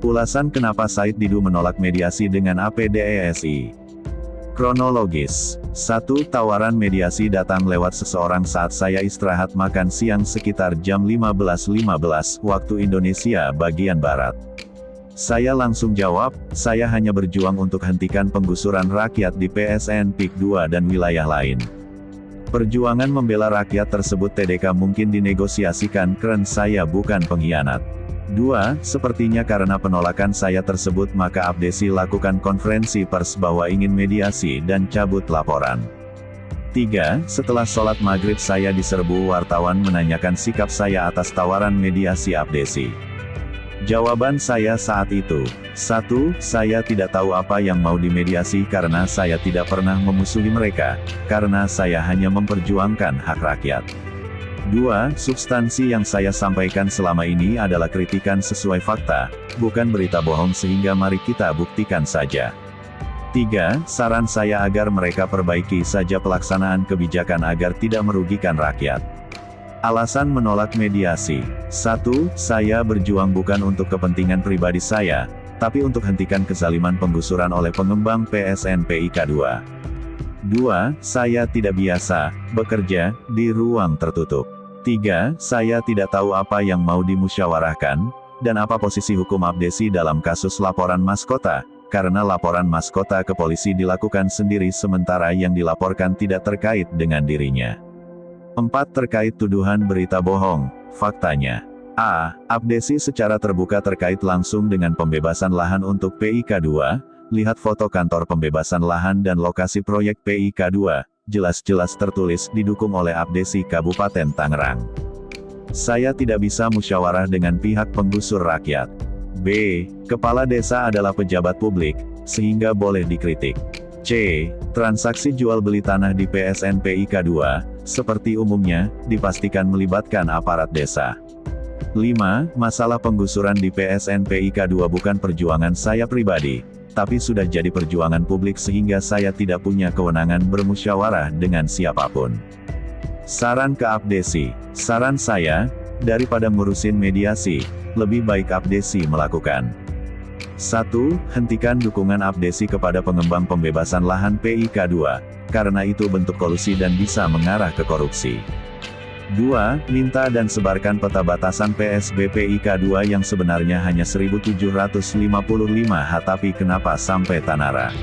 Ulasan kenapa Said Didu menolak mediasi dengan APDESI. Kronologis. 1. Tawaran mediasi datang lewat seseorang saat saya istirahat makan siang sekitar jam 15.15 waktu Indonesia bagian Barat. Saya langsung jawab, saya hanya berjuang untuk hentikan penggusuran rakyat di PSN PIK 2 dan wilayah lain. Perjuangan membela rakyat tersebut TDK mungkin dinegosiasikan karena saya bukan pengkhianat. 2. Sepertinya karena penolakan saya tersebut maka Abdesi lakukan konferensi pers bahwa ingin mediasi dan cabut laporan. 3. Setelah sholat maghrib saya diserbu wartawan menanyakan sikap saya atas tawaran mediasi Abdesi. Jawaban saya saat itu, 1. Saya tidak tahu apa yang mau dimediasi karena saya tidak pernah memusuhi mereka, karena saya hanya memperjuangkan hak rakyat. 2. Substansi yang saya sampaikan selama ini adalah kritikan sesuai fakta, bukan berita bohong sehingga mari kita buktikan saja. 3. Saran saya agar mereka perbaiki saja pelaksanaan kebijakan agar tidak merugikan rakyat. Alasan menolak mediasi. 1. Saya berjuang bukan untuk kepentingan pribadi saya, tapi untuk hentikan kezaliman penggusuran oleh pengembang PSN PIK 2. 2. Saya tidak biasa bekerja di ruang tertutup. 3. Saya tidak tahu apa yang mau dimusyawarahkan, dan apa posisi hukum Abdesi dalam kasus laporan mahkota, karena laporan mahkota ke polisi dilakukan sendiri sementara yang dilaporkan tidak terkait dengan dirinya. 4. Terkait tuduhan berita bohong, faktanya. A. Abdesi secara terbuka terkait langsung dengan pembebasan lahan untuk PIK 2, lihat foto kantor pembebasan lahan dan lokasi proyek PIK 2, jelas-jelas tertulis didukung oleh Abdesi Kabupaten Tangerang. Saya tidak bisa musyawarah dengan pihak penggusur rakyat. B. Kepala desa adalah pejabat publik, sehingga boleh dikritik. C. Transaksi jual beli tanah di PSN PIK 2, seperti umumnya, dipastikan melibatkan aparat desa. 5. Masalah penggusuran di PSN PIK 2 bukan perjuangan saya pribadi, tapi sudah jadi perjuangan publik sehingga saya tidak punya kewenangan bermusyawarah dengan siapapun. Saran ke Abdesi. Saran saya, daripada ngurusin mediasi, lebih baik Abdesi melakukan. 1. Hentikan dukungan Abdesi kepada pengembang pembebasan lahan PIK 2, karena itu bentuk kolusi dan bisa mengarah ke korupsi. 2. Minta dan sebarkan peta batasan PSB PIK 2 yang sebenarnya hanya 1755 ha tapi kenapa sampai Tanara.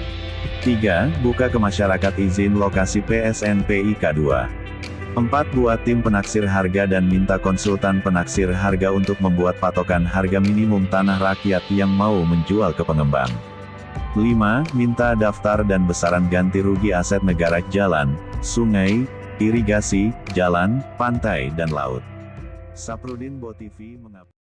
3. Buka ke masyarakat izin lokasi PSN PIK 2. 4. Buat tim penaksir harga dan minta konsultan penaksir harga untuk membuat patokan harga minimum tanah rakyat yang mau menjual ke pengembang. 5. Minta daftar dan besaran ganti rugi aset negara jalan, sungai, irigasi, jalan, pantai dan laut. Saprudin Bo TV mengapa